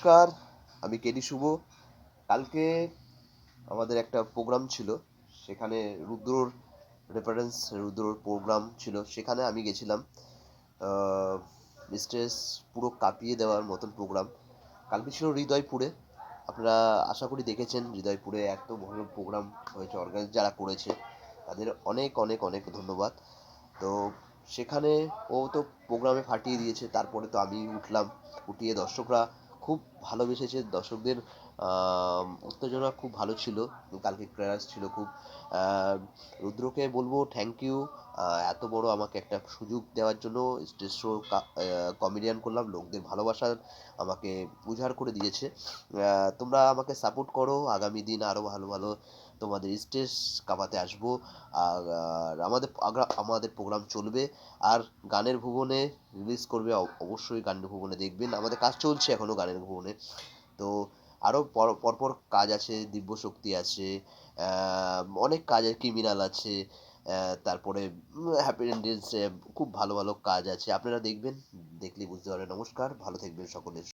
নমস্কার, আমি কেডি শুভ। কালকে আমাদের একটা প্রোগ্রাম ছিল। সেখানে রুদ্রর রুদ্রর প্রোগ্রাম ছিল। সেখানে আমি গেছিলাম। আ স্টেজ পুরো কাঁপিয়ে দেওয়ার মতন প্রোগ্রাম। কালকে ছিল হৃদয়পুরে। আপনারা আশা করি দেখেছেন হৃদয়পুরে এত ভালো প্রোগ্রাম হয়েছে। অর্গানাইজ যারা করেছে তাদের অনেক, অনেক, অনেক ধন্যবাদ। তো সেখানে ও তো প্রোগ্রামে ফাটিয়ে দিয়েছে। তারপরে তো আমি উঠলাম। উঠিয়ে দর্শকরা খুব ভালোবেসেছে। দর্শকদের উত্তেজনা খুব ভালো ছিল। কালকে ক্রাশ ছিল খুব। রুদ্রকে বলবো থ্যাংক ইউ এত বড় আমাকে একটা সুযোগ দেওয়ার জন্য। স্টেজ শো কমেডিয়ান করলাম, লোকদের ভালোবাসা আমাকে উজাড় করে দিয়েছে। তোমরা আমাকে সাপোর্ট করো, আগামী দিন আরও ভালো ভালো তোমাদের স্টেজ কাঁপাতে আসবো। আর আমাদের প্রোগ্রাম চলবে। আর গানের ভুবনে রিলিজ করবে, অবশ্যই গানের ভুবনে দেখবেন। আমাদের কাজ চলছে এখনও গানের ভুবনে। তো আরও পরপর কাজ আছে, দিব্যশক্তি আছে, অনেক কাজ আছে, ক্রিমিনাল আছে, তারপরে হ্যাপি এন্ডেন্স, খুব ভালো ভালো কাজ আছে। আপনারা দেখবেন, দেখলেই বুঝতে পারবেন। নমস্কার, ভালো থাকবেন সকলে।